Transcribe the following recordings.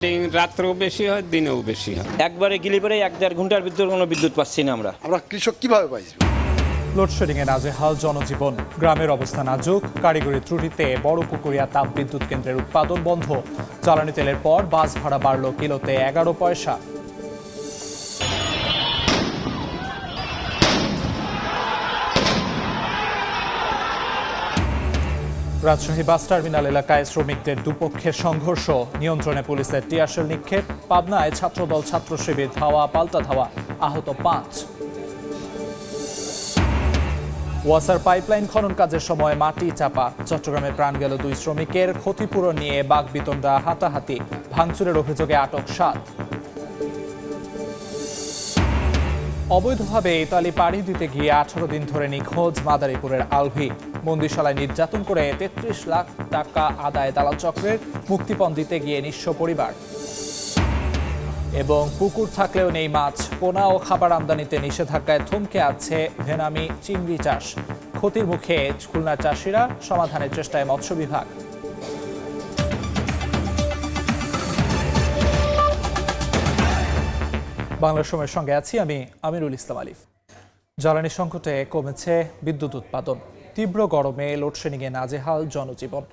রাত্রেও বেশি হয়, দিনেও বেশি হয়। একবারে গেলে পরে 1-1.5 ঘন্টার ভিতর কোনো বিদ্যুৎ পাচ্ছি না আমরা কৃষক কিভাবে পাইছি? লোডশেডিংয়ে নাজেহাল জনজীবন, গ্রামের অবস্থা নাজুক, কারিগরি ত্রুটিতে বড় পুকুরিয়া তাপ বিদ্যুৎ কেন্দ্রের উৎপাদন বন্ধ, জ্বালানি তেলের পর বাস ভাড়া বাড়ল কিলোতে 11 পয়সা। রাজশাহী বাস টার্মিনাল এলাকায় শ্রমিকদের দুপক্ষের সংঘর্ষ, নিয়ন্ত্রণে পুলিশের টিয়ারশেল নিক্ষেপ। পাবনায় ছাত্রদল ছাত্র শিবির ধাওয়া পাল্টা ধাওয়া, আহত 5। ওয়াসার পাইপলাইন খনন কাজের সময় মাটি চাপা, চট্টগ্রামে প্রাণ গেল 2 শ্রমিকের, ক্ষতিপূরণ নিয়ে বাকবিতণ্ডা হাতাহাতি, ভাঙচুরের অভিযোগে আটক 7। অবৈধভাবে ইতালি পাড়ি দিতে গিয়ে 18 দিন ধরে নিখোঁজ মাদারীপুরের আলভি, বন্দিশালায় নির্যাতন করে 33 লাখ টাকা আদায় দালাল চক্রের, মুক্তিপণ দিতে গিয়ে নিঃস্ব পরিবার। এবং পুকুর থাকলেও নেই মাছ, পোনা ও খাবার আমদানিতে নিষেধাজ্ঞায় থমকে আছে ভেনামি চিংড়ি চাষ, ক্ষতির মুখে খুলনার চাষিরা, সমাধানের চেষ্টায় মৎস্য বিভাগ। বাংলা সময়ের সঙ্গে আছি আমি আমিরুল ইসলাম আলিফ। জ্বালানি সংকটে কমেছে বিদ্যুৎ উৎপাদন, তীব্র গরমে লোডশেডিংয়ে নাজেহাল জনজীবন,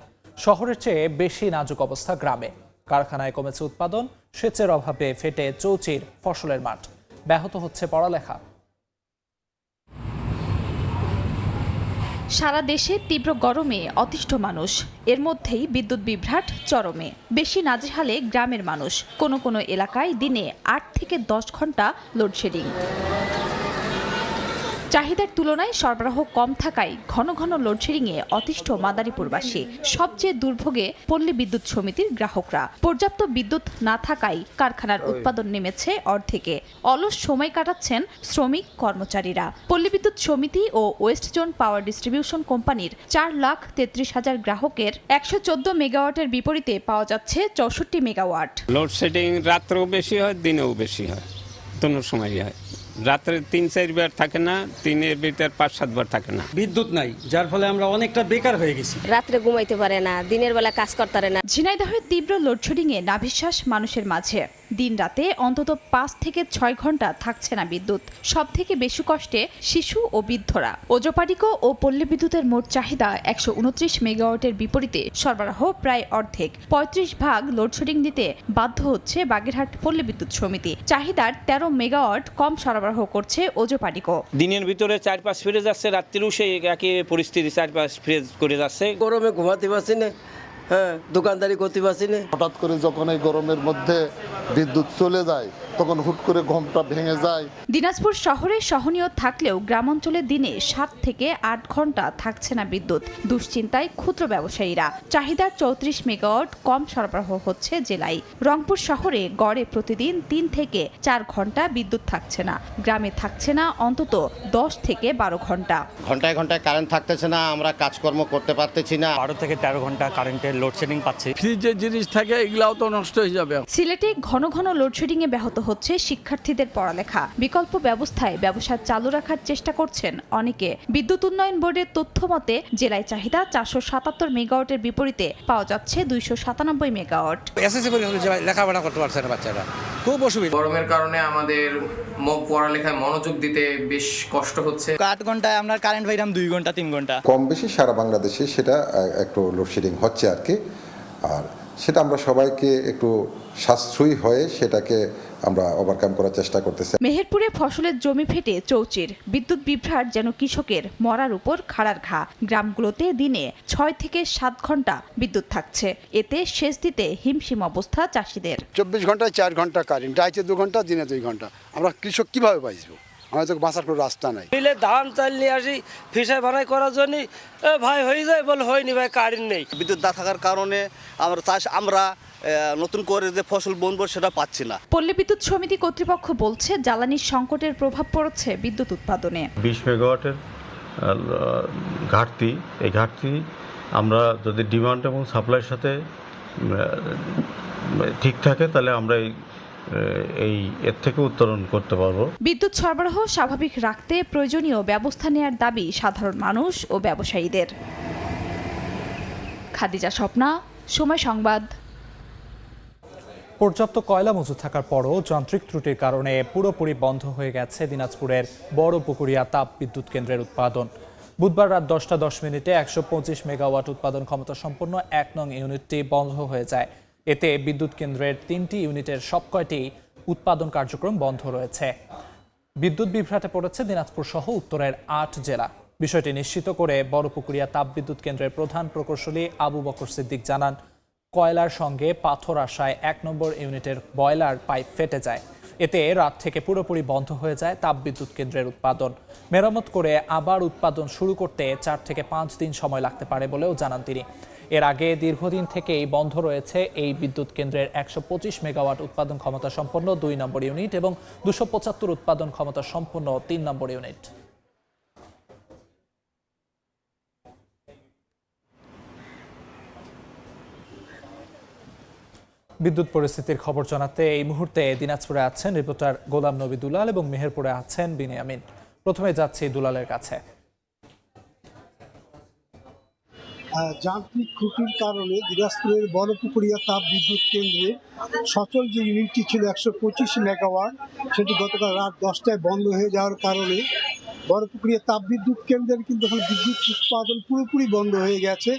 শহরের চেয়ে বেশি নাজুক অবস্থা গ্রামে। কারখানায় কমেছে উৎপাদন, সেচের অভাবে ফেটে চৌচির ফসলের মাঠ, ব্যাহত হচ্ছে পড়ালেখা। সারা দেশে তীব্র গরমে অতিষ্ঠ মানুষ, এর মধ্যেই বিদ্যুৎ বিভ্রাট চরমে। বেশি নাজেহালে গ্রামের মানুষ, কোনো কোনো এলাকায় দিনে 8 থেকে 10 ঘন্টা লোডশেডিং। চাহিদার তুলনায় সরবরাহ কম থাকায় ঘন ঘন লোডশেডিংয়ে অতিষ্ঠ মাদারীপুরবাসী। সবচেয়ে দুর্ভোগে পল্লী বিদ্যুৎ সমিতির গ্রাহকরা। পর্যাপ্ত বিদ্যুৎ না থাকায় কারখানার উৎপাদন নেমেছে অর্ধেকে, অলস সময় কাটাচ্ছেন শ্রমিক কর্মচারীরা। পল্লী বিদ্যুৎ সমিতি ও ওয়েস্ট জোন পাওয়ার ডিস্ট্রিবিউশন কোম্পানির 4,33,000 গ্রাহকের 114 মেগাওয়াটের বিপরীতে পাওয়া যাচ্ছে 64 মেগাওয়াট। লোডশেডিং রাত্রেও বেশি হয়, দিনেও বেশি হয়, কোনো সময়ই হয়। রাত্রে 3-4 বার থাকে না, দিনের ভিতর 5-7 বার থাকে না। বিদ্যুৎ নাই, যার ফলে আমরা অনেকটা বেকার হয়ে গেছি। রাত্রে ঘুমাইতে পারে না, দিনের বেলা কাজ করতে পারে না। ঝিনাইদহের তীব্র লোডশেডিংয়ে নাভিশ্বাস মানুষের মাঝে। দিন রাতে অন্তত 5 থেকে 6 ঘন্টা থাকছে না বিদ্যুৎ। সব থেকে বেশি কষ্টে শিশু ও বৃদ্ধরা। ওজপাড়িকো ও পল্লী বিদ্যুতের মোট চাহিদা 129 মেগাওয়াটের বিপরীতে সরবরাহ প্রায় অর্ধেক। 35 ভাগ লোডশেডিং দিতে বাধ্য হচ্ছে বাগেরহাট পল্লী বিদ্যুৎ সমিতি। চাহিদার 13 মেগাওয়াট কম সরবরাহ করছে ওজপাড়িকো। দিনের ভিতরে 4-5 ফিরে যাচ্ছে, রাত্রিও সেই একই পরিস্থিতি, 4-5 ফ্রেজ করে যাচ্ছে। গরমে ঘুমাতে পারছি না, দোকানদারি করতে পারছি না। হঠাৎ করে যখন এই গরমের মধ্যে বিদ্যুৎ চলে যায় তখন হুট করে ঘুমটা ভেঙে যায়। দিনাজপুর শহরে সহনীয় থাকলেও গ্রামাঞ্চলে দিনে 7 থেকে 8 ঘন্টা থাকছে না বিদ্যুৎ। দুশ্চিন্তায় ক্ষুদ্র ব্যবসায়ীরা। চাহিদার 34 মেগাওয়াট কম সরবরাহ হচ্ছে জেলায়। রংপুর শহরে গড়ে প্রতিদিন 3 থেকে 4 ঘন্টা বিদ্যুৎ থাকছে না। গ্রামে থাকছে না অন্তত 10 থেকে 12 ঘন্টা। ঘন্টায় ঘন্টায় কারেন্ট থাকতেছে না, আমরা কাজকর্ম করতে পারতেছি না। 12 থেকে 13 ঘন্টা কারেন্টের লোডশেডিং পাচ্ছি। ফ্রিজের জিনিস থাকে, এগুলাও তো নষ্ট হয়ে যাবে। সিলেটে ঘন ঘন লোডশেডিংয়ে ব্যাহত হচ্ছে শিক্ষার্থীদের পড়ালেখা। বিকল্প ব্যবস্থায় ব্যবসা চালু রাখার চেষ্টা করছেন অনেকে। বিদ্যুৎ উন্নয়ন বোর্ডের তথ্য মতে জেলায় চাহিদা 477 মেগাওয়াটের বিপরীতে পাওয়া যাচ্ছে 297 মেগাওয়াট। এসএসসি পরীক্ষা লেখাপড়া করতে পারছে না বাচ্চারা, খুব অসুবিধা। গরমের কারণে আমাদের পড়ালেখায় মনোযোগ দিতে বেশ কষ্ট হচ্ছে। 8 ঘন্টায় আমরা কারেন্ট পাইলাম 2 ঘন্টা 3 ঘন্টা। কম বেশি সারা বাংলাদেশে সেটা একটু লোডশেডিং হচ্ছে আর কি। আর সেটা আমরা সবাইকে একটু সাশ্রয়ী হয়ে সেটাকে আমরা ওভারকাম করার চেষ্টা করতেছি। মেহেরপুরে ফসলের জমি ফেটে চৌচির, বিদ্যুৎ বিভ্রাট যেন কৃষকের মরার উপর খাড়ার ঘা। গ্রামগুলোতে দিনে 6 থেকে 7 ঘন্টা বিদ্যুৎ থাকছে, এতে সেচ দিতে হিমশিম অবস্থা চাষিদের। 24 ঘন্টায় 4 ঘন্টা কারেন্ট, রাইতে 2 ঘন্টা, দিনে 2 ঘন্টা। আমরা কৃষক কিভাবে পাইছি? আমাদের তো বাঁচার কোনো রাস্তা নাই। মিলে ধান চাল নিয়ে আসি ফিসাই ভাড়াই করার জন্য, ভাই হয়ে যায় বলে হয়নি, ভাই কারেন্ট নেই। বিদ্যুৎ না থাকার কারণে আমরা নতুন করে যে ফসল বুনবো সেটা পাচ্ছি না। পল্লী বিদ্যুৎ সমিতি কর্তৃপক্ষ বলছে জ্বালানির সংকটের প্রভাব পড়ছে বিদ্যুৎ উৎপাদনে। 20 মেগাওয়াটের ঘাটতি, এই ঘাটতি আমরা যদি ডিমান্ড এবং সাপ্লাইয়ের সাথে ঠিক থাকে তাহলে আমরা এর থেকে উত্তরণ করতে পারবো। বিদ্যুৎ সরবরাহ স্বাভাবিক রাখতে প্রয়োজনীয় ব্যবস্থা নেওয়ার দাবি সাধারণ মানুষ ও ব্যবসায়ীদের। খাদিজা স্বপ্না, সময় সংবাদ। পর্যাপ্ত কয়লা মজুদ থাকার পরও যান্ত্রিক ত্রুটির কারণে পুরোপুরি বন্ধ হয়ে গেছে দিনাজপুরের বড় পুকুরিয়া তাপ বিদ্যুৎ কেন্দ্রের উৎপাদন। বুধবার রাত 10টা 10 মিনিটে 125 মেগাওয়াট উৎপাদন ক্ষমতা সম্পন্ন 1 নং ইউনিটটি বন্ধ হয়ে যায়। এতে বিদ্যুৎ কেন্দ্রের 3টি ইউনিটের সবকয়টি উৎপাদন কার্যক্রম বন্ধ রয়েছে। বিদ্যুৎ বিভ্রাটে পড়েছে দিনাজপুর সহ উত্তরের 8 জেলা। বিষয়টি নিশ্চিত করে বড় পুকুরিয়া তাপ বিদ্যুৎ কেন্দ্রের প্রধান প্রকৌশলী আবু বকর সিদ্দিক জানান, কয়লার সঙ্গে পাথর আসায় 1 নম্বর ইউনিটের বয়লার পাইপ ফেটে যায়। এতে রাত থেকে পুরোপুরি বন্ধ হয়ে যায় তাপবিদ্যুৎ কেন্দ্রের উৎপাদন। মেরামত করে আবার উৎপাদন শুরু করতে 4 থেকে 5 দিন সময় লাগতে পারে বলেও জানান তিনি। এর আগে দীর্ঘদিন থেকেই বন্ধ রয়েছে এই বিদ্যুৎ কেন্দ্রের 125 মেগাওয়াট উৎপাদন ক্ষমতা সম্পন্ন 2 নম্বর ইউনিট এবং 275 উৎপাদন ক্ষমতা সম্পন্ন 3 নম্বর ইউনিট। বিদ্যুৎ পরিস্থিতির খবর জানাতে এই মুহূর্তে দিনাজপুরে আছেন রিপোর্টার গোলাম নবী দুলাল এবং মেহেরপুরে আছেন বিনিয়ামিন। প্রথমে যাচ্ছি দুলালের কাছে। যান্ত্রিক ত্রুটির কারণে দিনাজপুরের বড় পুকুরিয়া তাপ বিদ্যুৎ কেন্দ্রের সচল যে ইউনিটটি ছিল 125 মেগাওয়াট, সেটি গতকাল রাত 10টায় বন্ধ হয়ে যাওয়ার কারণে বড় পুকুরিয়া তাপ বিদ্যুৎ কেন্দ্রের কিন্তু এখন বিদ্যুৎ উৎপাদন পুরোপুরি বন্ধ হয়ে গেছে।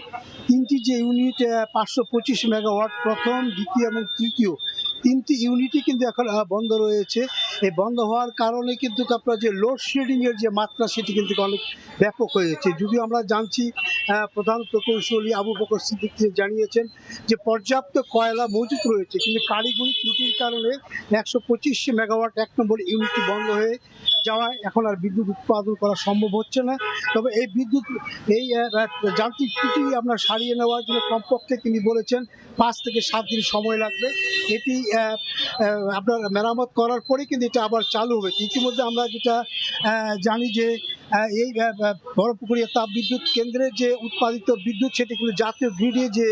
3টি যে ইউনিট 525 মেগাওয়াট, প্রথম, দ্বিতীয় এবং তৃতীয় 3টি ইউনিটই কিন্তু এখন বন্ধ রয়েছে। এই বন্ধ হওয়ার কারণে কিন্তু আপনার যে লোডশেডিংয়ের যে মাত্রা সেটি কিন্তু অনেক ব্যাপক হয়েছে। যদিও আমরা জানছি প্রধান প্রকৌশলী আবু বকর সিদ্দিক জানিয়েছেন যে পর্যাপ্ত কয়লা মজুত রয়েছে, কিন্তু কারিগরি ত্রুটির কারণে 125 মেগাওয়াট 1 নম্বর ইউনিটটি বন্ধ হয়ে যাওয়ায় এখন আর বিদ্যুৎ উৎপাদন করা সম্ভব হচ্ছে না। তবে এই যান্ত্রিক ত্রুটি আপনার সারিয়ে নেওয়ার জন্য কমপক্ষে তিনি বলেছেন 5 থেকে 7 দিন সময় লাগবে। এটি আপনার মেরামত করার পরে কিন্তু এটা আবার চালু হবে। ইতিমধ্যে আমরা যেটা জানি যে এই বড় পুকুরিয়া তাপ বিদ্যুৎ কেন্দ্রের যে উৎপাদিত বিদ্যুৎ সেটি কিন্তু জাতীয় গ্রিডে যে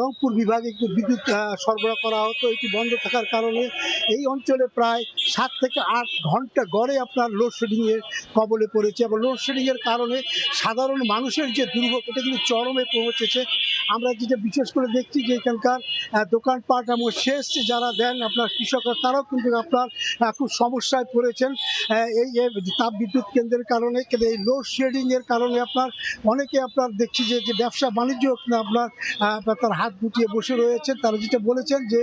রংপুর বিভাগে বিদ্যুৎ সরবরাহ করা হতো, এটি বন্ধ থাকার কারণে এই অঞ্চলে প্রায় 7 থেকে 8 ঘন্টা গড়ে আপনার লোডশেডিংয়ের কবলে পড়েছে এবং লোডশেডিংয়ের কারণে সাধারণ মানুষের যে দুর্ভোগ এটা কিন্তু চরমে পৌঁছেছে। আমরা যেটা বিশেষ করে দেখছি যে এখানকার দোকানপাট এবং শেষ যারা দেন আপনার কৃষকরা, তারাও কিন্তু আপনার খুব সমস্যায় পড়েছেন এই তাপ বিদ্যুৎ কেন্দ্রের কারণে। কিন্তু এই লোডশেডিংয়ের কারণে আপনার অনেকে আপনার দেখছি যে ব্যবসা বাণিজ্য আপনার তার হাত গুটিয়ে বসে রয়েছে। তারা যেটা বলেছেন যে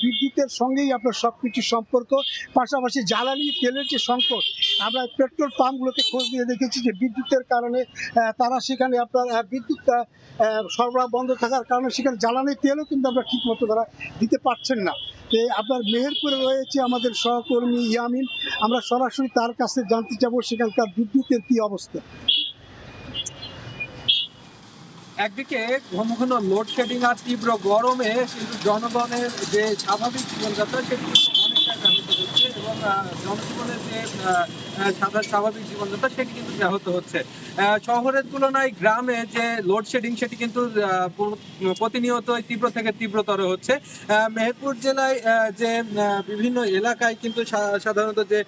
বিদ্যুতের সঙ্গেই আপনার সব কিছুর সম্পর্ক, পাশাপাশি জ্বালানি তেলের যে সংকট, আমরা পেট্রোল পাম্পগুলোতে খোঁজ দিয়ে দেখেছি যে বিদ্যুতের কারণে তারা সেখানে আপনার বিদ্যুৎ সরবরাহ বন্ধ থাকার কারণে সেখানে জ্বালানি তেলও কিন্তু আমরা ঠিক মতো তারা দিতে পারছেন না। আপনার মেহেরপুরে রয়েছে আমাদের সহকর্মী ইয়ামিন, আমরা সরাসরি তার কাছে জানতে চাবো সেখানকার বিদ্যুতের কি অবস্থা। একদিকে ঘন ঘন লোডশেডিং আর তীব্র গরমে কিন্তু জনগণের যে স্বাভাবিক জীবনযাত্রা সেটি অনেকটাই ব্যাহত হচ্ছে এবং জনজীবনের যে স্বাভাবিক জীবনযাত্রা সেটি কিন্তু ব্যাহত হচ্ছে। শহরের তুলনায় গ্রামে যে লোডশেডিং সেটি কিন্তু প্রতিনিয়তই তীব্র থেকে তীব্রতর হচ্ছে। মেহেরপুর জেলায় যে বিভিন্ন এলাকায় কিন্তু সাধারণত যে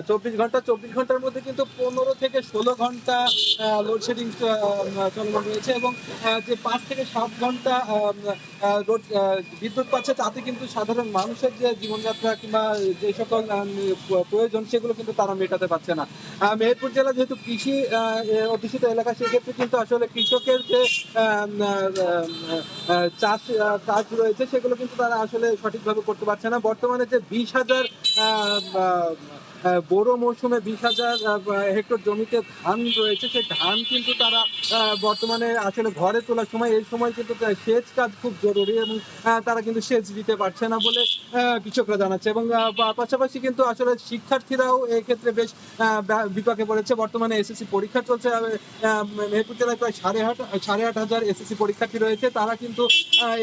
24 ঘন্টার মধ্যে কিন্তু 15 থেকে 16 ঘন্টা লোডশেডিং চলমান রয়েছে এবং যে 5 থেকে 7 ঘন্টা বিদ্যুৎ পাচ্ছে, তাতে কিন্তু সাধারণ মানুষের যে জীবনযাত্রা কিংবা যে সকল প্রয়োজন সেগুলো কিন্তু তারা মেটাতে পারছে না। মেহেরপুর জেলা যেহেতু কৃষি অধ্যুষিত এলাকা, সেক্ষেত্রে কিন্তু আসলে কৃষকের যে চাষ রয়েছে সেগুলো কিন্তু তারা আসলে সঠিকভাবে করতে পারছে না। বর্তমানে যে 20,000 বড় মৌসুমে 20,000 হেক্টর জমিতে ধান রয়েছে, সেই ধান কিন্তু তারা বর্তমানে আসলে ঘরে তোলার সময় এই সময় কিন্তু সেচ কাজ খুব জরুরি এবং তারা কিন্তু সেচ দিতে পারছে না বলে কৃষকরা জানাচ্ছে। এবং পাশাপাশি কিন্তু আসলে শিক্ষার্থীরাও এক্ষেত্রে বেশ বিপাকে পড়েছে। বর্তমানে এসএসসি পরীক্ষা চলছে, মেহেরপুর জেলায় প্রায় 8,500 এসএসসি পরীক্ষার্থী রয়েছে। তারা কিন্তু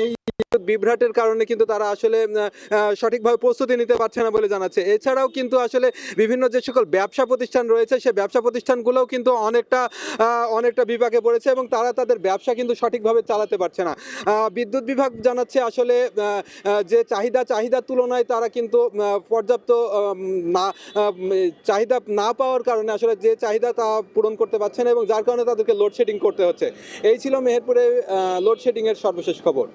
এই বিভ্রাটের কারণে কিন্তু তারা আসলে সঠিকভাবে প্রস্তুতি নিতে পারছে না বলে জানাচ্ছে। এছাড়াও কিন্তু আসলে বিভিন্ন যে সকল ব্যবসা প্রতিষ্ঠান রয়েছে সেই ব্যবসা প্রতিষ্ঠানগুলোও কিন্তু অনেকটা বিপাকে পড়েছে এবং তারা তাদের ব্যবসা কিন্তু সঠিকভাবে চালাতে পারছে না। বিদ্যুৎ বিভাগ জানাচ্ছে আসলে যে চাহিদার তুলনায় তারা কিন্তু পর্যাপ্ত চাহিদা না পাওয়ার কারণে আসলে যে চাহিদা তা পূরণ করতে পারছে না এবং যার কারণে তাদেরকে লোডশেডিং করতে হচ্ছে। এই ছিল মেহেরপুরে লোডশেডিংয়ের সর্বশেষ খবর।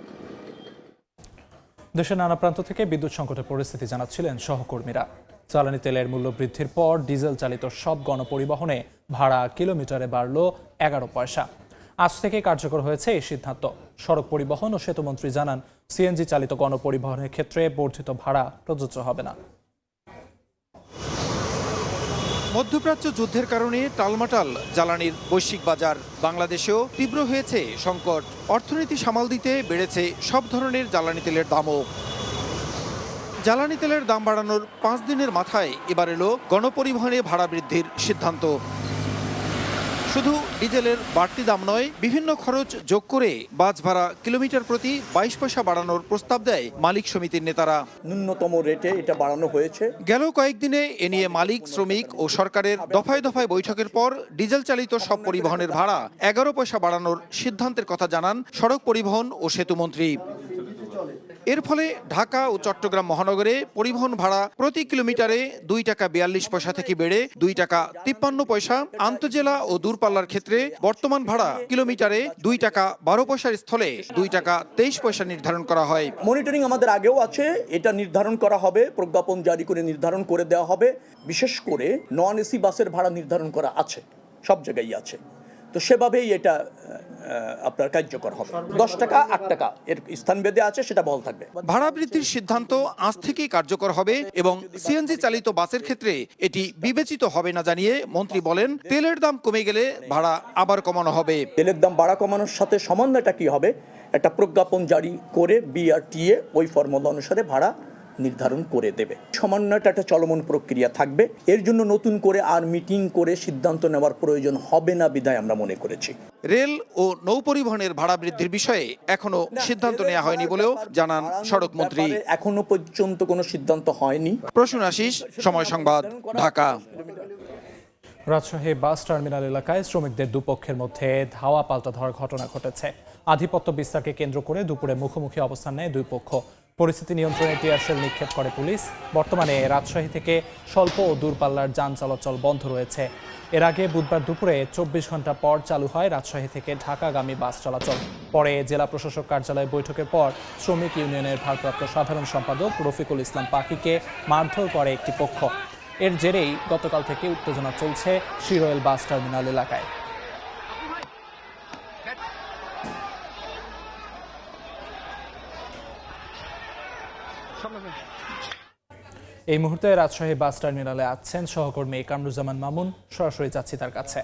দেশের নানা প্রান্ত থেকে বিদ্যুৎ সংকটের পরিস্থিতি জানাচ্ছিলেন সহকর্মীরা। জ্বালানি তেলের মূল্য বৃদ্ধির পর ডিজেল চালিত সব গণপরিবহনে ভাড়া কিলোমিটারে বাড়ল 11 পয়সা। আজ থেকে কার্যকর হয়েছে এই সিদ্ধান্ত। সড়ক পরিবহন ও সেতুমন্ত্রী জানান, সিএনজি চালিত গণপরিবহনের ক্ষেত্রে বর্ধিত ভাড়া প্রযোজ্য হবে না। মধ্যপ্রাচ্য যুদ্ধের কারণে টালমাটাল জ্বালানির বৈশ্বিক বাজার। বাংলাদেশেও তীব্র হয়েছে সংকট। অর্থনীতি সামাল দিতে বেড়েছে সব ধরনের জ্বালানি তেলের দামও। জ্বালানি তেলের দাম বাড়ানোর 5 দিনের মাথায় এবার এলো গণপরিবহনে ভাড়া বৃদ্ধির সিদ্ধান্ত। শুধু ডিজেলের বাড়তি দাম নয়, বিভিন্ন খরচ যোগ করে বাস ভাড়া কিলোমিটার প্রতি 22 পয়সা বাড়ানোর প্রস্তাব দেয় মালিক সমিতির নেতারা। ন্যূনতম রেটে এটা বাড়ানো হয়েছে। গেল কয়েকদিনে এ নিয়ে মালিক, শ্রমিক ও সরকারের দফায় দফায় বৈঠকের পর ডিজেল চালিত সব পরিবহনের ভাড়া 11 পয়সা বাড়ানোর সিদ্ধান্তের কথা জানান সড়ক পরিবহন ও সেতুমন্ত্রী। এর ফলে ঢাকা ও চট্টগ্রাম মহানগরে পরিবহন ভাড়া প্রতি কিলোমিটারে 2 টাকা 42 পয়সা থেকে বেড়ে 2 টাকা 53 পয়সা। আন্তজেলা ও দূরপাল্লার ক্ষেত্রে বর্তমান ভাড়া কিলোমিটারে 2 টাকা 12 পয়সার স্থলে 2 টাকা 23 পয়সা নির্ধারণ করা হয়। মনিটরিং আমাদের আগেও আছে, এটা নির্ধারণ করা হবে, প্রজ্ঞাপন জারি করে নির্ধারণ করে দেওয়া হবে। বিশেষ করে নন এসি বাসের ভাড়া নির্ধারণ করা আছে, সব জায়গায় আছে, তো সেভাবেই এটা আপনার কার্যকর হবে। 10 টাকা 8 টাকা এর স্থানভেদে আছে, সেটা বহাল থাকবে। ভাড়া বৃদ্ধির সিদ্ধান্ত আজ থেকেই কার্যকর হবে এবং সিএনজি চালিত বাসের ক্ষেত্রে এটি বিবেচিত হবে না জানিয়ে মন্ত্রী বলেন, তেলের দাম কমে গেলে ভাড়া আবার কমানো হবে। তেলের দাম বাড়া কমানোর সাথে সমন্বয়টা কি হবে, একটা প্রজ্ঞাপন জারি করে বিআরটিএ ওই ফর্মুলা অনুসারে ভাড়া নির্ধারণ করে দেবে। সমন্বয়টা একটা চলমান প্রক্রিয়া থাকবে। এর জন্য নতুন করে আর মিটিং করে সিদ্ধান্ত নেওয়ার প্রয়োজন হবে না বিধায় আমরা মনে করেছি। রেল ও নৌ পরিবহনের ভাড়া বৃদ্ধির বিষয়ে এখনো সিদ্ধান্ত নেওয়া হয়নি বলেও জানান সড়ক মন্ত্রী। এখনো পর্যন্ত কোনো সিদ্ধান্ত হয়নি। প্রসূন আশিস, সময় সংবাদ, ঢাকা। রাজশাহী বাস টার্মিনাল এলাকায় শ্রমিকদের দুপক্ষের মধ্যে ধাওয়া পাল্টা ধাওয়ার ঘটনা ঘটেছে। আধিপত্য বিস্তারকে কেন্দ্র করে দুপুরে মুখোমুখি অবস্থান নেয় দুই পক্ষ। পরিস্থিতি নিয়ন্ত্রণে টিয়ারশেল নিক্ষেপ করে পুলিশ। বর্তমানে রাজশাহী থেকে স্বল্প ও দূরপাল্লার যান চলাচল বন্ধ রয়েছে। এর আগে বুধবার দুপুরে 24 ঘন্টা পর চালু হয় রাজশাহী থেকে ঢাকাগামী বাস চলাচল। পরে জেলা প্রশাসক কার্যালয়ে বৈঠকের পর শ্রমিক ইউনিয়নের ভারপ্রাপ্ত সাধারণ সম্পাদক রফিকুল ইসলাম পাখিকে মারধর করে একটি পক্ষ। এর জেরেই গতকাল থেকে উত্তেজনা চলছে শিরোয়েল বাস টার্মিনাল এলাকায়। এই মুহূর্তে রাজশাহী বাস টার্মিনালে আছেন সহকর্মী কামরুজ্জামান মামুন, সরাসরি যাচ্ছি তার কাছে।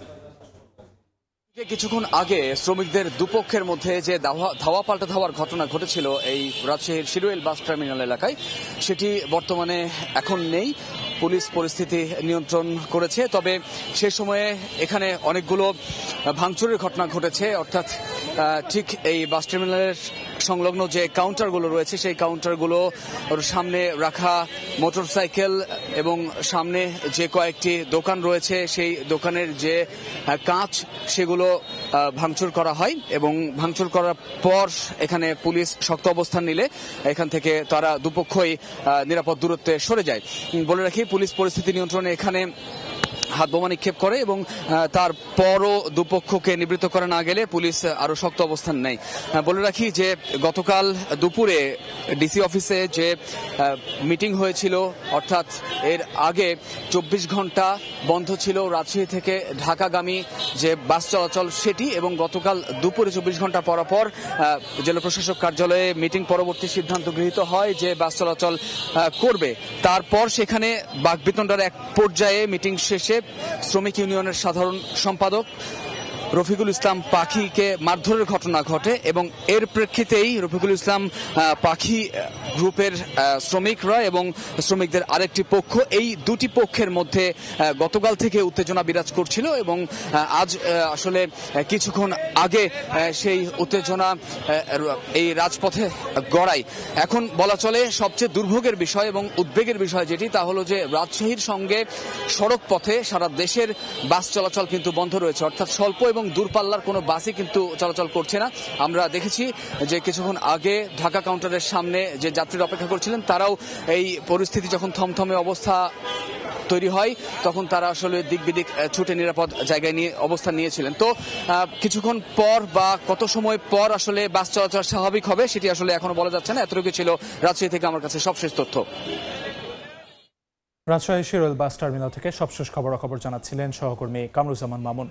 কিছুক্ষণ আগে শ্রমিকদের দুপক্ষের মধ্যে যে ধাওয়া পাল্টা ধাওয়ার ঘটনা ঘটেছিল এই রাজশাহীর শিরোয়েল বাস টার্মিনাল এলাকায়, সেটি বর্তমানে এখন নেই। পুলিশ পরিস্থিতি নিয়ন্ত্রণ করেছে। তবে সে সময়ে এখানে অনেকগুলো ভাঙচুরের ঘটনা ঘটেছে। অর্থাৎ ঠিক এই বাস টার্মিনালের সংলগ্ন যে কাউন্টারগুলো রয়েছে, সেই কাউন্টারগুলোর সামনে রাখা মোটরসাইকেল এবং সামনে যে কয়েকটি দোকান রয়েছে, সেই দোকানের যে কাঁচ সেগুলো ভাঙচুর করা হয় এবং ভাঙচুর করার পর এখানে পুলিশ শক্ত অবস্থান নিলে এখান থেকে তারা দুপক্ষই নিরাপদ দূরত্বে সরে যায়। বলে রাখি, পুলিশ পরিস্থিতি নিয়ন্ত্রণে এখানে হাত বোমা নিক্ষেপ করে এবং তারপরও দুপক্ষকে নিবৃত্ত করা না গেলে পুলিশ আরো শক্ত অবস্থান নেয়। বলে রাখি যে গতকাল দুপুরে ডিসি অফিসে যে মিটিং হয়েছিল, অর্থাৎ এর আগে 24 ঘন্টা বন্ধ ছিল রাজশাহী থেকে ঢাকাগামী যে বাস চলাচল সেটি, এবং গতকাল দুপুরে 24 ঘন্টা পরপর জেলা প্রশাসক কার্যালয়ে মিটিং পরবর্তী সিদ্ধান্ত গৃহীত হয় যে বাস চলাচল করবে। তারপর সেখানে বাকবিতণ্ডার এক পর্যায়ে মিটিং শেষে শ্রমিক ইউনিয়নের সাধারণ সম্পাদক রফিকুল ইসলাম পাখিকে মারধরের ঘটনা ঘটে এবং এর প্রেক্ষিতেই রফিকুল ইসলাম পাখি গ্রুপের শ্রমিকরা এবং শ্রমিকদের আরেকটি পক্ষ, এই দুটি পক্ষের মধ্যে গতকাল থেকে উত্তেজনা বিরাজ করছিল এবং আজ আসলে কিছুক্ষণ আগে সেই উত্তেজনা এই রাজপথে গড়ায়। এখন বলা চলে সবচেয়ে দুর্ভোগের বিষয় এবং উদ্বেগের বিষয় যেটি, তা হলো যে রাজশাহীর সঙ্গে সড়ক পথে সারা দেশের বাস চলাচল কিন্তু বন্ধ রয়েছে। অর্থাৎ স্বল্প এবং দূরপাল্লার কোনো বাসই কিন্তু চলাচল করছে না। আমরা দেখেছি যে কিছুক্ষণ আগে ঢাকা কাউন্টারের সামনে যে যাত্রীরা অপেক্ষা করছিলেন, তারাও এই পরিস্থিতি যখন থমথমে অবস্থা তৈরি হয় তখন তারা আসলে দিক বিদিক ছুটে নিরাপদ জায়গায় নিয়ে অবস্থান নিয়েছিলেন। তো কিছুক্ষণ পর বা কত সময় পর আসলে বাস চলাচল স্বাভাবিক হবে সেটি আসলে এখনো বলা যাচ্ছে না। এতটুকু ছিল রাজশাহী থেকে আমার কাছে সবশেষ তথ্য। রাজশাহী শিরোইল বাস টার্মিনাল থেকে সবশেষ খবরাখবর জানাচ্ছিলেন সহকর্মী কামরুজ্জামান মামুন।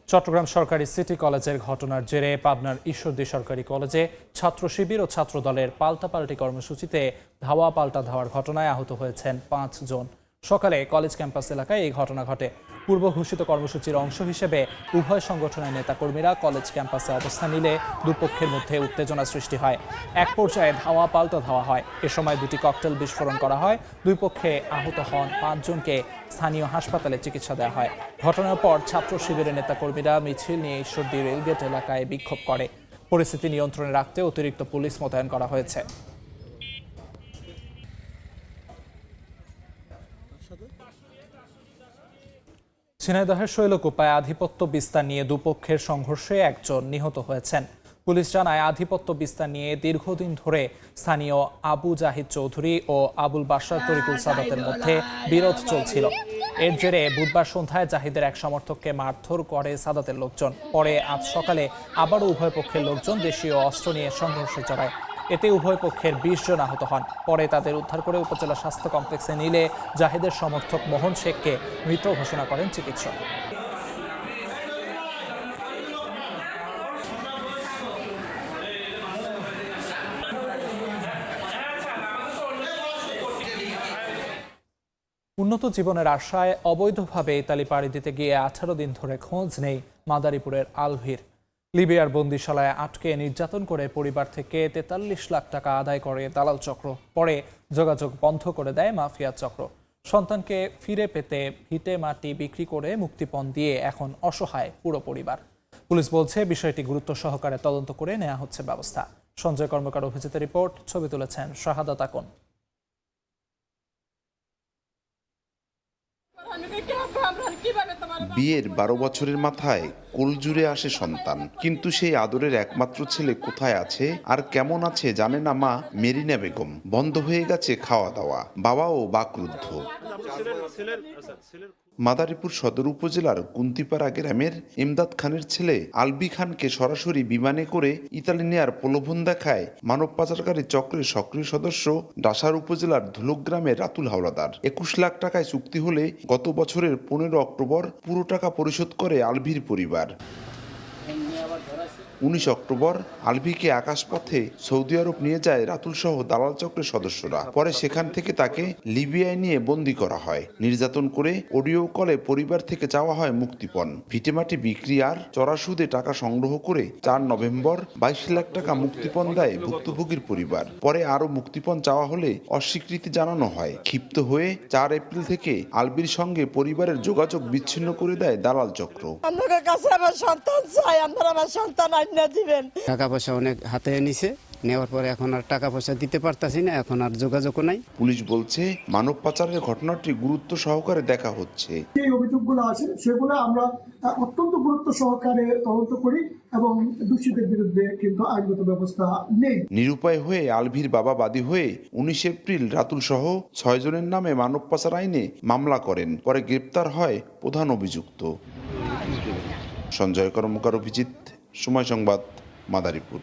চট্টগ্রাম সরকারি সিটি কলেজের ঘটনার জেরে পাবনার ঈশ্বরদী সরকারি কলেজে ছাত্র শিবির ও ছাত্র দলের পাল্টাপাল্টি কর্মসূচিতে ধাওয়া পাল্টা ধাওয়ার ঘটনায় আহত হয়েছেন 5 জন। সকালে কলেজ ক্যাম্পাস এলাকায় এই ঘটনা ঘটে। পূর্ব ঘোষিত কর্মসূচির অংশ হিসেবে উভয় সংগঠনের নেতাকর্মীরা কলেজ ক্যাম্পাসে অবস্থান নিলে দুপক্ষের মধ্যে উত্তেজনা সৃষ্টি হয়। এক পর্যায়ে ধাওয়া পাল্টা ধাওয়া হয়। এ সময় 2টি ককটেল বিস্ফোরণ করা হয়। দুই পক্ষে আহত হন 5 জনকে স্থানীয় হাসপাতালে চিকিৎসা দেওয়া হয়। ঘটনার পর ছাত্র শিবিরের নেতাকর্মীরা মিছিল নিয়ে ঈশ্বরদী রেলগেট এলাকায় বিক্ষোভ করে। পরিস্থিতি নিয়ন্ত্রণে রাখতে অতিরিক্ত পুলিশ মোতায়েন করা হয়েছে। ঝিনাইদহের শৈলকুপায় আধিপত্য বিস্তার নিয়ে দুপক্ষের সংঘর্ষে 1 জন নিহত হয়েছেন। পুলিশ জানায় আধিপত্য বিস্তার নিয়ে দীর্ঘদিন ধরে স্থানীয় আবু জাহিদ চৌধুরী ও আবুল বাশার তরিকুল সাদাতের মধ্যে বিরোধ চলছিল। এর জেরে বুধবার সন্ধ্যায় জাহিদের এক সমর্থককে মারধর করে সাদাতের লোকজন। পরে আজ সকালে আবারও উভয় পক্ষের লোকজন দেশীয় অস্ত্র নিয়ে সংঘর্ষে জড়ায়। এতে উভয় পক্ষের 20 জন আহত হন। পরে তাদের উদ্ধার করে উপজেলা স্বাস্থ্য কমপ্লেক্সে নিলে জাহিদের সমর্থক মোহন শেখকে মৃত ঘোষণা করেন চিকিৎসক। উন্নত জীবনের আশায় অবৈধভাবে ইতালি পাড়ি দিতে গিয়ে 18 দিন ধরে খোঁজ নেই মাদারীপুরের আলভির। লিবিয়ার বন্দিশালায় আটকে নির্যাতন করে পরিবার থেকে 43 লাখ টাকা আদায় করে দালাল চক্র। পরে যোগাযোগ বন্ধ করে দেয় মাফিয়া চক্র। সন্তানকে ফিরে পেতে ভিটে মাটি বিক্রি করে মুক্তিপণ দিয়ে এখন অসহায় পুরো পরিবার। পুলিশ বলছে বিষয়টি গুরুত্ব সহকারে তদন্ত করে নেওয়া হচ্ছে ব্যবস্থা। সঞ্জয় কর্মকার অভিজিত রিপোর্ট, ছবি তুলেছেন শাহাদাত আকন। বিয়ের 12 বছরের মাথায় কোল জুড়ে আসে সন্তান, কিন্তু সেই আদরের একমাত্র ছেলে কোথায় আছে আর কেমন আছে জানে না মা মেরিনা বেগম। বন্ধ হয়ে গেছে খাওয়া দাওয়া, বাবাও বাকরুদ্ধ। মাদারীপুর সদর উপজেলার কুন্তিপাড়া গ্রামের ইমদাদ খানের ছেলে আলবি খানকে সরাসরি বিমানে করে ইতালি নেয়ার প্রলোভন দেখায় মানব পাচারকারী চক্রের সক্রিয় সদস্য ডাসার উপজেলার ধুলক গ্রামের রাতুল হাওলাদার। 21 লাখ টাকায় চুক্তি হলে গত বছরের 15 অক্টোবর পুরো টাকা পরিশোধ করে আলভির পরিবার। 19 অক্টোবর আলভিকে আকাশপথে সৌদি আরব নিয়ে যায় রাতুল সহ দালাল চক্রের সদস্যরা। পরে সেখান থেকে তাকে লিবিয়ায় নিয়ে বন্দী করা হয়। নির্যাতন করে অডিও কলে পরিবার থেকে চাওয়া হয় মুক্তিপণ, ভিটেমাটি বিক্রি আর চড়া সুদে টাকা সংগ্রহ করে 4 নভেম্বর 22 লাখ টাকা মুক্তিপণ দেয় ভুক্তভোগীর পরিবার। পরে আরও মুক্তিপণ চাওয়া হলে অস্বীকৃতি জানানো হয়। ক্ষিপ্ত হয়ে 4 এপ্রিল থেকে আলবির সঙ্গে পরিবারের যোগাযোগ বিচ্ছিন্ন করে দেয় দালাল চক্র। আপনাদের কাছে আমার সন্তান চাই, আপনারা আমার সন্তান আইনা দিবেন। টাকা পয়সা অনেক হাতে নিছে, নেওয়ার পরে এখন আর টাকা পয়সা দিতে পারতাছি না, এখন আর যোগাযোগও নাই। পুলিশ বলছে মানব পাচারের ঘটনাটি গুরুত্ব সহকারে দেখা হচ্ছে। এই অভিযোগগুলো আছে সেগুলো আমরা অত্যন্ত গুরুত্ব সহকারে তদন্ত করি এবং দোষীদের বিরুদ্ধে কিন্তু আইনগত ব্যবস্থা নেই। নিরুপায় হয়ে আলভির বাবা বাদী হয়ে 19 এপ্রিল রাতুল সহ 6 জনের নামে মানব পাচার আইনে মামলা করেন। পরে গ্রেপ্তার হয় প্রধান অভিযুক্ত। সঞ্জয় কর্মকার অভিজিৎ, সময় সংবাদ, মাদারীপুর।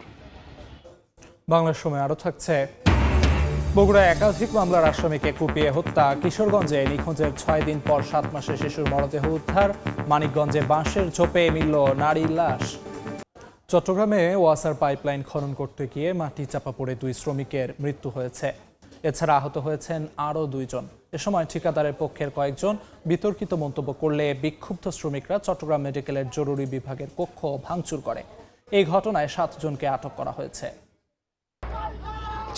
বাংলার সময় আরো থাকছে। বগুড়ায় একাধিক মামলার আসামিকে কুপিয়ে হত্যা। কিশোরগঞ্জে নিখোঁজের 6 দিন পর 7 মাসের শিশুর মরদেহ উদ্ধার। মানিকগঞ্জে বাঁশের ঝোপে মিলল নারীর লাশ। চট্টগ্রামে ওয়াসার পাইপলাইন খনন করতে গিয়ে মাটি চাপা পড়ে 2 শ্রমিকের মৃত্যু হয়েছে। এছাড়া আহত হয়েছেন আরও 2 জন। এ সময় ঠিকাদারের পক্ষের কয়েকজন বিতর্কিত মন্তব্য করলে বিক্ষুব্ধ শ্রমিকরা চট্টগ্রাম মেডিকেলের জরুরি বিভাগের কক্ষ ভাঙচুর করে। এই ঘটনায় 7 জনকে আটক করা হয়েছে।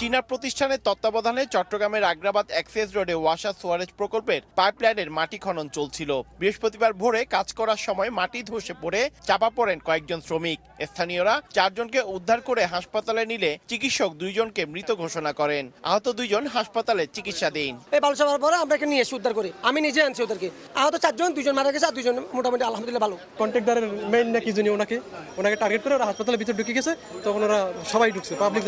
চীনা প্রতিষ্ঠানের তত্ত্বাবধানে চট্টগ্রামের আগ্রাবাদ অ্যাক্সেস রোডে ওয়াসা সোয়ারেজ প্রকল্পের পাইপলাইনের মাটি খনন চলছিল। বৃহস্পতিবার ভোরে কাজ করার সময় মাটি ধসে পড়ে চাপা পড়েন কয়েকজন শ্রমিক। স্থানীয়রা 4 জনকে উদ্ধার করে হাসপাতালে নিলে চিকিৎসক 2 জনকে মৃত ঘোষণা করেন। আহত 2 জন হাসপাতালে চিকিৎসাধীন। এই বালু চাপার পরে আমরা নিয়ে এসে উদ্ধার করি, আমি নিজে আনছি ওদেরকে। আহত 4 জন, 2 জন মারা গেছে আর 2 জন মোটামুটি আলহামদুলিল্লাহ ভালো। কন্ট্রাক্টরের মেইন নাকি যিনি ওনাকে টার্গেট করে ওরা হাসপাতালের ভিতরে ঢুকে গেছে, তখন ওরা সবাই ঢুকছে, পাবলিক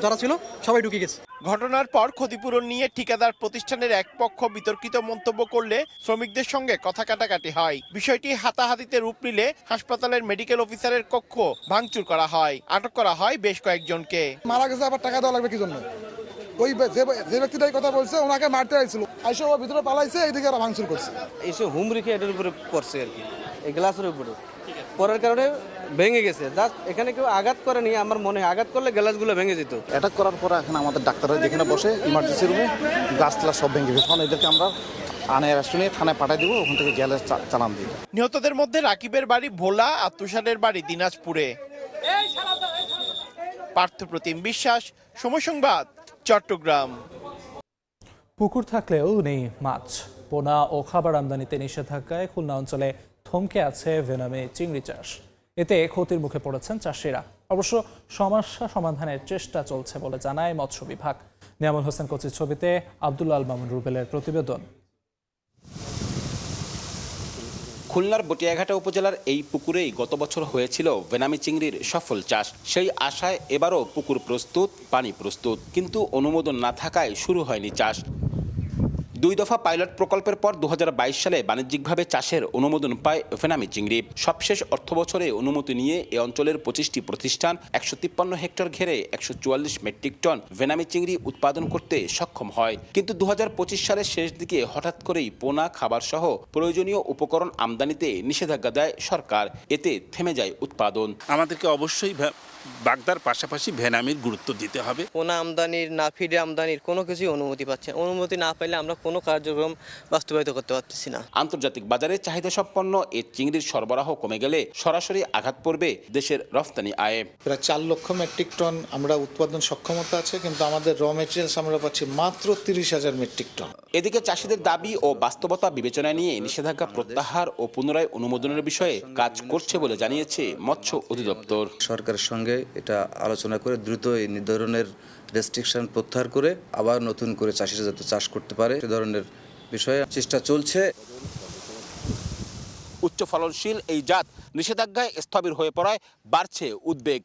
যারা ছিল সবাই ঢুকে গেছে। ঘটনার পর ক্ষতিপূরণ নিয়ে ঠিকাদার প্রতিষ্ঠানের এক পক্ষ বিতর্কিত মন্তব্য করলে শ্রমিকদের সঙ্গে কথা কাটাকাটি হয়। বিষয়টি হাতাহাতিতে রূপ নিলে হাসপাতালের মেডিকেল অফিসারের কক্ষ ভাঙচুর করা হয়। আটক করা হয় বেশ কয়েকজনকে। মারা গেছে, আবার টাকা দেওয়া লাগবে কি জন্য? ওই যে ব্যক্তিটাই কথা বলছে ওনাকে মারতে আইছিল, আইসা ও ভিতরে পালাইছে, এইদিকে ওরা ভাঙচুর করছে। এসে হুম রেখে এটার উপরে পড়ছে আর কি, এই গ্লাসের উপরে পড়ার কারণে ভেঙে গেছে। জাস্ট এখানে কেউ আঘাত করেনি, আমার মনে হয় আঘাত করলে গ্লাসগুলো ভেঙে যেত। অ্যাটাক করার পর এখন আমাদের ডাক্তাররা যেখানে বসে ইমার্জেন্সি রুমে গাছগুলা সব ভেঙে গেছে। তখন এদেরকে আমরা আনে থানায় পাঠিয়ে দেবো, ওখান থেকে জেলে চালান দিব। নিহতদের মধ্যে রাকিবের বাড়ি ভোলা আর তুষারের বাড়ি দিনাজপুরে। পার্থপ্রতিম বিশ্বাস, সময় সংবাদ, চট্টগ্রাম। পুকুর থাকলেও নেই মাছ। পোনা ও খাবার আমদানিতে নিষেধাজ্ঞায় খুলনা অঞ্চলে থমকে আছে ভেনামে চিংড়ি চাষ। এতে ক্ষতির মুখে পড়েছেন চাষিরা। অবশ্য সমস্যা সমাধানের চেষ্টা চলছে বলে জানায় মৎস্য বিভাগ। নিয়ামুল হোসেন কোচির ছবিতে আব্দুল আল মামুন রুবেলের প্রতিবেদন। খুলনার বটিয়াঘাটা উপজেলার এই পুকুরেই গত বছর হয়েছিল ভেনামি চিংড়ির সফল চাষ। সেই আশায় এবারও পুকুর প্রস্তুত, পানি প্রস্তুত, কিন্তু অনুমোদন না থাকায় শুরু হয়নি চাষ। 2 দফা পাইলট প্রকল্পের পর 2022 সালে বাণিজ্যিকভাবে চাষের অনুমোদন পায় ভেনামি চিংড়ি। সবশেষ অর্থবছরে অনুমতি নিয়ে এ অঞ্চলের 25টি প্রতিষ্ঠান 153 হেক্টর ঘেরে 144 মেট্রিক টন ভেনামি চিংড়ি উৎপাদন করতে সক্ষম হয়। কিন্তু 2025 সালের শেষ দিকে হঠাৎ করেই পোনা, খাবার সহ প্রয়োজনীয় উপকরণ আমদানিতে নিষেধাজ্ঞা দেয় সরকার। এতে থেমে যায় উৎপাদন। আমাদেরকে অবশ্যই বাগদার পাশাপাশি ভেনামির গুরুত্ব দিতে হবে। পোনা আমদানির, না ফিডে আমদানির কোনো কিছুই অনুমতি পাচ্ছে। অনুমতি না পেলে আমরা কোনো কার্যক্রম বাস্তবায়িত করতে পারতেছি না। আন্তর্জাতিক বাজারে চাহিদা সম্পন্ন এই চিংড়ির সরবরাহ কমে গেলে সরাসরি আঘাত পড়বে দেশের রফতানি আয়ে। প্রায় 4 লক্ষ মেট্রিক টন আমরা উৎপাদন সক্ষমতা আছে, কিন্তু আমাদের র মেটেরিয়ালস আমরা পাচ্ছি মাত্র 30,000 মেট্রিক টন। এদিকে চাষিদের দাবি ও বাস্তবতা বিবেচনায় নিয়ে নিষেধাজ্ঞা প্রত্যাহার ও পুনরায় অনুমোদনের বিষয়ে কাজ করছে বলে জানিয়েছে মৎস্য অধিদপ্তর। সরকারের সঙ্গে এটা আলোচনা করে দ্রুত এই ধরনের রেস্ট্রিকশন প্রত্যাহার করে আবার নতুন করে চাষিরা যাতে চাষ করতে পারে সে ধরনের বিষয়ে চেষ্টা চলছে। উচ্চ ফলনশীল এই জাত নিষেধাজ্ঞায় স্থবির হয়ে পড়ায় বাড়ছে উদ্বেগ।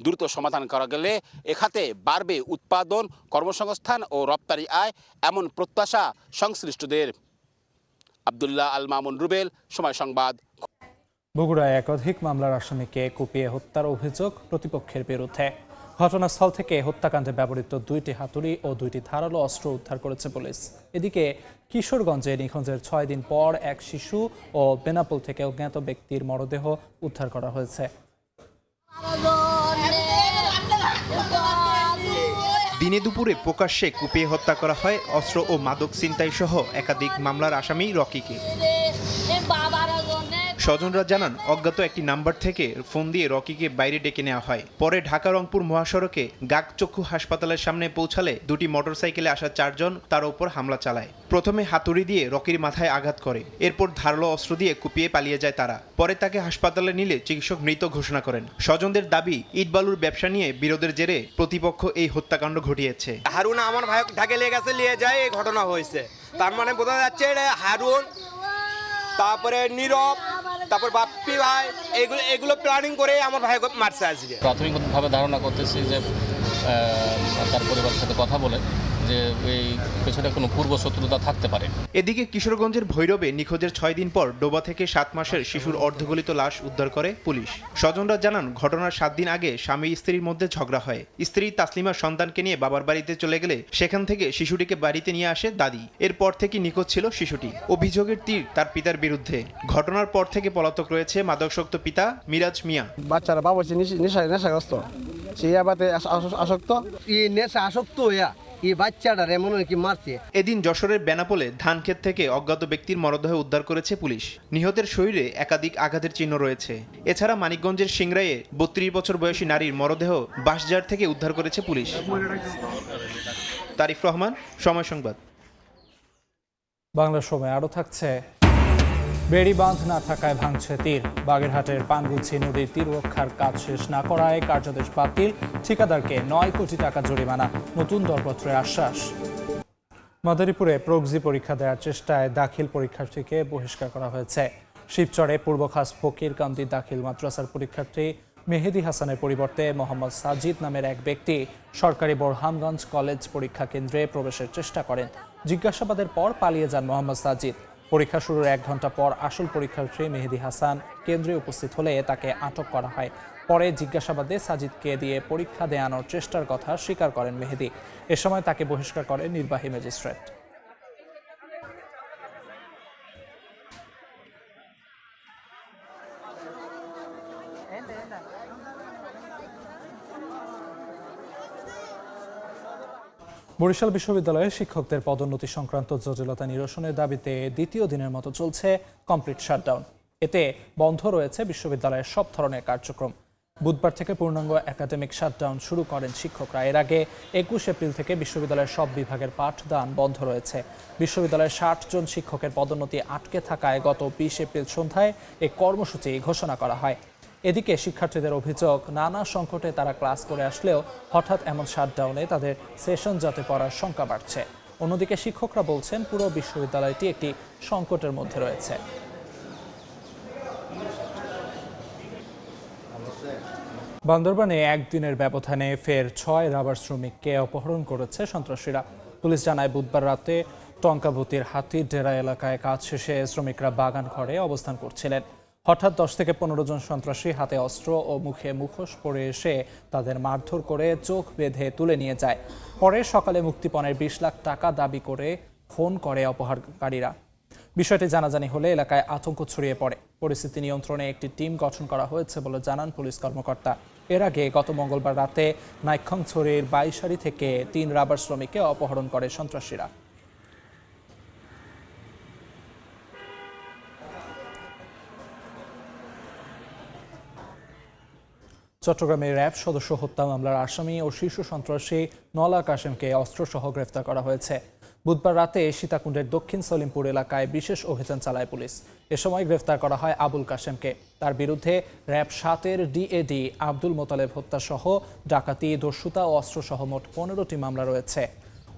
দ্রুত সমাধান করা গেলে এ খাতে বাড়বে উৎপাদন, কর্মসংস্থান ও রপ্তানি আয়, এমন প্রত্যাশা সংশ্লিষ্টদের। আব্দুল্লাহ আল মামুন রুবেল, সময় সংবাদ। বগুড়ায় একাধিক মামলার আসামিকে কুপিয়ে হত্যার অভিযোগ প্রতিপক্ষের বিরুদ্ধে। ঘটনাস্থল থেকে হত্যাকাণ্ডে ব্যবহৃত 2টি হাতুড়ি ও 2টি ধারালো অস্ত্র উদ্ধার করেছে পুলিশ। এদিকে কিশোরগঞ্জে নিখোঁজের 6 দিন পর এক শিশু ও বেনাপোল থেকে অজ্ঞাত ব্যক্তির মরদেহ উদ্ধার করা হয়েছে। দিনে দুপুরে প্রকাশ্যে কুপিয়ে হত্যা করা হয় অস্ত্র ও মাদক ছিনতাই সহ একাধিক মামলার আসামি রকিকে। স্বজনরা জানান, অজ্ঞাত একটি নাম্বার থেকে ফোন দিয়ে রকিকে বাইরে ডেকে নেওয়া হয়। পরে ঢাকা রংপুর মহাসড়কে গাগচক্ষু হাসপাতালের সামনে পৌঁছালে 2টি মোটরসাইকেলে আসা 4 জন তার উপর হামলা চালায়। প্রথমে হাতুড়ি দিয়ে রকির মাথায় আঘাত করে, এরপর ধারালো অস্ত্র দিয়ে কুপিয়ে পালিয়ে যায় তারা। পরে তাকে হাসপাতালে নিলে চিকিৎসক মৃত ঘোষণা করেন। স্বজনদের দাবি, ইটবালুর ব্যবসা নিয়ে বিরোধের জেরে প্রতিপক্ষ এই হত্যাকাণ্ড ঘটিয়েছে। হারুন আমার ভাই ঢাকা নিয়ে গেছে, নিয়ে যায়, এই ঘটনা হয়েছে। তার মানে বোঝা যাচ্ছে হারুন, তারপরে নীরব, তারপর বাপ্পি ভাই, এগুলো প্ল্যানিং করে আমার ভাই মারছে আজকে। প্রাথমিকভাবে ধারণা করতেছি যে তার পরিবারের সাথে কথা বলে যে এই পেছনে কোনো পূর্ব শত্রুতা থাকতে পারে। এদিকে কিশোরগঞ্জের ভৈরবে নিখোঁজের 6 দিন পর ডোবা থেকে 7 মাসের শিশুর অর্ধগলিত লাশ উদ্ধার করে পুলিশ। স্বজনরা জানান, ঘটনার 7 দিন আগে স্বামী স্ত্রীর মধ্যে ঝগড়া হয়। স্ত্রী তাসলিমা সন্তানকে নিয়ে বাবার বাড়িতে চলে গেলে সেখান থেকে শিশুটিকে বাড়িতে নিয়ে আসে দাদি। এরপর থেকে নিখোঁজ ছিল শিশুটি। অভিযোগের তীর তার পিতার বিরুদ্ধে। ঘটনার পর থেকে পলাতক রয়েছে মাদকাসক্ত পিতা মিরাজ মিয়া। বাচ্চারা বাবা নেশাগ্রস্ত, সেই আবাতে আসক্ত, এই নেশা আসক্ত হইয়া এই বাচ্চাটা এমন কি মারছে। এদিন যশোরের বেনাপোলে ধানক্ষেত থেকে অজ্ঞাত ব্যক্তির মরদেহ উদ্ধার করেছে পুলিশ। নিহতের শরীরে একাধিক আঘাতের চিহ্ন রয়েছে। এছাড়া মানিকগঞ্জের সিংড়াইয়ে 32 বছর বয়সী নারীর মরদেহ বাঁশঝাড় থেকে উদ্ধার করেছে পুলিশ। তারিফ রহমান, সময় সংবাদ। বাংলা সময় আরও থাকছে। বেড়ি বাঁধ না থাকায় ভাঙছে তীর। বাগেরহাটের পানগুছি নদীর তীর রক্ষার কাজ শেষ না করায় কার্যাদেশ বাতিল। ঠিকাদারকে 9 কোটি টাকা জরিমানা। নতুন দরপত্রের আশ্বাস। মাদারীপুরে প্রক্সি পরীক্ষা দেওয়ার চেষ্টায় দাখিল পরীক্ষার্থীকে বহিষ্কার করা হয়েছে। শিবচরে পূর্বখাস ফকিরকান্দি দাখিল মাদ্রাসার পরীক্ষার্থী মেহেদি হাসানের পরিবর্তে মোহাম্মদ সাজিদ নামের এক ব্যক্তি সরকারি বোরহানগঞ্জ কলেজ পরীক্ষা কেন্দ্রে প্রবেশের চেষ্টা করেন। জিজ্ঞাসাবাদের পর পালিয়ে যান মোহাম্মদ সাজিদ। পরীক্ষা শুরুর 1 ঘন্টা পর আসল পরীক্ষার্থী মেহেদি হাসান কেন্দ্রে উপস্থিত হলে তাকে আটক করা হয়। পরে জিজ্ঞাসাবাদে সাজিদকে দিয়ে পরীক্ষা দেওয়ানোর চেষ্টার কথা স্বীকার করেন মেহেদি। এ সময় তাকে বহিষ্কার করেন নির্বাহী ম্যাজিস্ট্রেট। বরিশাল বিশ্ববিদ্যালয়ে শিক্ষকদের পদোন্নতি সংক্রান্ত জটিলতা নিরসনের দাবিতে দ্বিতীয় দিনের মতো চলছে কমপ্লিট শাটডাউন। এতে বন্ধ রয়েছে বিশ্ববিদ্যালয়ের সব ধরনের কার্যক্রম। বুধবার থেকে পূর্ণাঙ্গ একাডেমিক শাটডাউন শুরু করেন শিক্ষকরা। এর আগে 21 এপ্রিল থেকে বিশ্ববিদ্যালয়ের সব বিভাগের পাঠদান বন্ধ রয়েছে। বিশ্ববিদ্যালয়ের 60 জন শিক্ষকের পদোন্নতি আটকে থাকায় গত 20 এপ্রিল সন্ধ্যায় এই কর্মসূচি ঘোষণা করা হয়। এদিকে শিক্ষার্থীদের অভিযোগ, নানা সংকটে তারা ক্লাস করে আসলেও হঠাৎ এমন শাটডাউনে তাদের সেশন যাতে পড়ার শঙ্কা বাড়ছে। অন্যদিকে শিক্ষকরা বলছেন পুরো বিশ্ববিদ্যালয়টি একটি সংকটের মধ্যে রয়েছে। বান্দরবানে একদিনের ব্যবধানে ফের 6 রাবার শ্রমিককে অপহরণ করেছে সন্ত্রাসীরা। পুলিশ জানায় বুধবার রাতে টঙ্কাভূতির হাতির ডেরা এলাকায় কাজ শেষে শ্রমিকরা বাগান ঘরে অবস্থান করছিলেন। হঠাৎ 10 থেকে 15 জন সন্ত্রাসী হাতে অস্ত্র ও মুখে মুখোশ পরে এসে তাদের মারধর করে চোখ বেঁধে তুলে নিয়ে যায়। পরে সকালে মুক্তিপণের 20 লাখ টাকা দাবি করে ফোন করে অপহরণকারীরা। বিষয়টি জানাজানি হলে এলাকায় আতঙ্ক ছড়িয়ে পড়ে। পরিস্থিতি নিয়ন্ত্রণে একটি টিম গঠন করা হয়েছে বলে জানান পুলিশ কর্মকর্তা। এর আগে গত মঙ্গলবার রাতে নাইক্ষংছড়ির বাইশারি থেকে 3 রাবার শ্রমিককে অপহরণ করে সন্ত্রাসীরা। চট্টগ্রামে র্যাব সদস্য হত্যা মামলার আসামি ও শীর্ষ সন্ত্রাসী নলা কাশেমকে অস্ত্রসহ গ্রেফতার করা হয়েছে। বুধবার রাতে সীতাকুণ্ডের দক্ষিণ সলিমপুর এলাকায় বিশেষ অভিযান চালায় পুলিশ। এ সময় গ্রেফতার করা হয় আবুল কাশেমকে। তার বিরুদ্ধে র্যাব 7-এর ডিএডি আব্দুল মোতালেব হত্যাসহ ডাকাতি, দস্যুতা ও অস্ত্রসহ মোট 15টি মামলা রয়েছে।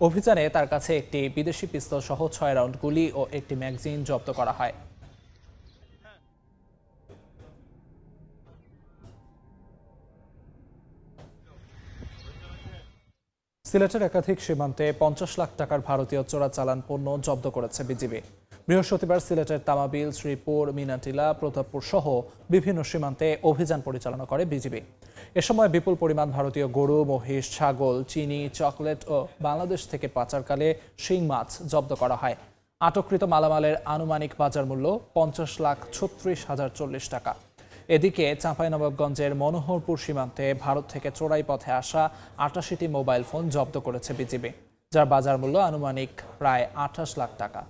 অভিযানে তার কাছে একটি বিদেশি পিস্তল সহ 6 রাউন্ড গুলি ও একটি ম্যাগাজিন জব্দ করা হয়। সিলেটের একাধিক সীমান্তে 50 লাখ টাকার ভারতীয় চোরাচালান পণ্য জব্দ করেছে বিজিবি। বৃহস্পতিবার সিলেটের তামাবিল, শ্রীপুর, মিনাটিলা, প্রতাপপুর সহ বিভিন্ন সীমান্তে অভিযান পরিচালনা করে বিজিবি। এ সময় বিপুল পরিমাণ ভারতীয় গরু, মহিষ, ছাগল, চিনি, চকলেট ও বাংলাদেশ থেকে পাচারকালে শিং মাছ জব্দ করা হয়। আটককৃত মালামালের আনুমানিক বাজার মূল্য 50,36,040 টাকা। এদিকে চাঁপাইনবাবগঞ্জের মনোহরপুর সীমান্তে ভারত থেকে চোরাই পথে আসা 88টি মোবাইল ফোন জব্দ করেছে বিজিবি, যার বাজার মূল্য আনুমানিক প্রায় 28 লাখ টাকা।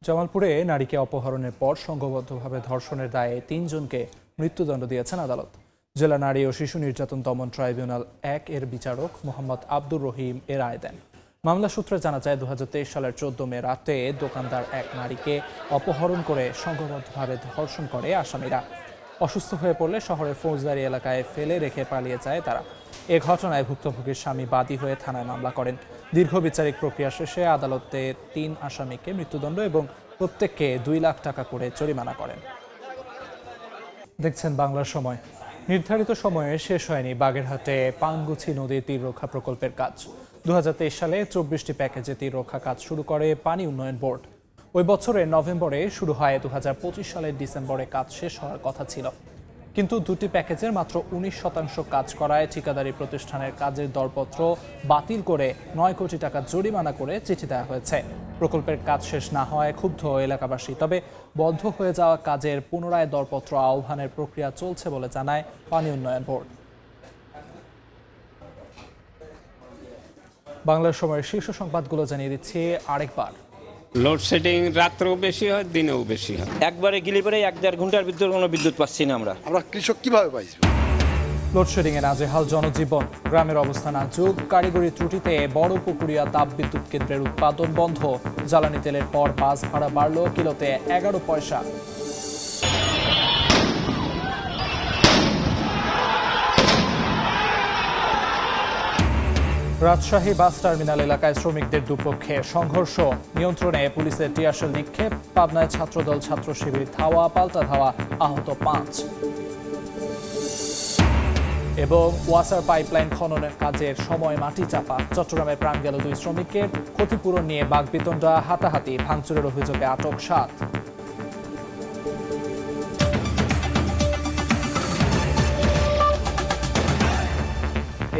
জামালপুরে নারীকে অপহরণের পর সংঘবদ্ধভাবে ধর্ষণের দায়ে 3 জনকে মৃত্যুদণ্ড দিয়েছেন আদালত। জেলা নারী ও শিশু নির্যাতন দমন ট্রাইব্যুনাল 1 এর বিচারক মোহাম্মদ আব্দুর রহিম এ রায় দেন। মামলা সূত্রে জানা যায় 2023 সালের 14 মে রাতে দোকানদার এক নারীকে অপহরণ করে সংঘবদ্ধভাবে ধর্ষণ করে আসামিরা। অসুস্থ হয়ে পড়লে শহরের ফৌজদারি এলাকায় ফেলে রেখে পালিয়ে যায় তারা। এ ঘটনায় ভুক্তভোগীর স্বামী বাদী হয়ে থানায় মামলা করেন। দীর্ঘ বিচারিক প্রক্রিয়া শেষে আদালতে 3 আসামিকে মৃত্যুদণ্ড এবং প্রত্যেককে 2 লাখ টাকা করে জরিমানা করেন। দেখছেন বাংলার সময়। নির্ধারিত সময়ে শেষ হয়নি বাগেরহাটে পানগুছি নদীর তীর রক্ষা প্রকল্পের কাজ। 2023 সালে 24টি প্যাকেজে তীর রক্ষা কাজ শুরু করে পানি উন্নয়ন বোর্ড। ওই বছরের নভেম্বরে শুরু হয়। 2025 সালের ডিসেম্বরে কাজ শেষ হওয়ার কথা ছিল, কিন্তু 2টি প্যাকেজের মাত্র 19% কাজ করায় ঠিকাদারি প্রতিষ্ঠানের কাজের দরপত্র বাতিল করে 9 কোটি টাকা জরিমানা করে চিঠি দেওয়া হয়েছে। প্রকল্পের কাজ শেষ না হওয়ায় ক্ষুব্ধ এলাকাবাসী। তবে বন্ধ হয়ে যাওয়া কাজের পুনরায় দরপত্র আহ্বানের প্রক্রিয়া চলছে বলে জানায় পানি উন্নয়ন বোর্ড। বাংলার সময়ের শীর্ষ সংবাদগুলো জানিয়ে দিচ্ছি আরেকবার। লোডশেডিং রাত্রেও বেশি হয়, দিনেও বেশি হয়। একবারে গেলে পরে 1-1.5 ঘন্টার ভিতরে কোনো বিদ্যুৎ পাচ্ছি না আমরা কৃষক কিভাবে পাইছি? লোডশেডিং এ নাজেহাল জনজীবন। গ্রামের অবস্থা নাজুক। কারিগরি ত্রুটিতে বড় পুকুরিয়া তাপ বিদ্যুৎ কেন্দ্রের উৎপাদন বন্ধ। জ্বালানি তেলের পর বাস ভাড়া বাড়ল কিলোতে 11 পয়সা। রাজশাহী বাস টার্মিনাল এলাকায় শ্রমিকদের দুপক্ষে সংঘর্ষ, নিয়ন্ত্রণে পুলিশের টিয়ারশেল নিক্ষেপ, পাবনায় ছাত্রদল ছাত্র শিবির ধাওয়া পাল্টা ধাওয়া, আহত 5। এবং ওয়াসার পাইপলাইন খননের কাজের সময় মাটি চাপা, চট্টগ্রামে প্রাণ গেল 2 শ্রমিকের, ক্ষতিপূরণ নিয়ে বাগবিতণ্ডা, হাতাহাতি, ভাঙচুরের অভিযোগে আটক 7।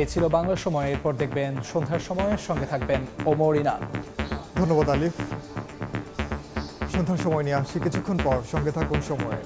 এই ছিল বাংলা সময়। এরপর দেখবেন সন্ধ্যার সময়, সঙ্গে থাকবেন ওমর ইনান। ধন্যবাদ আলিফ। সন্ধ্যার সময় নিয়ে আসছি কিছুক্ষণ পর, সঙ্গে থাকুন সময়ে।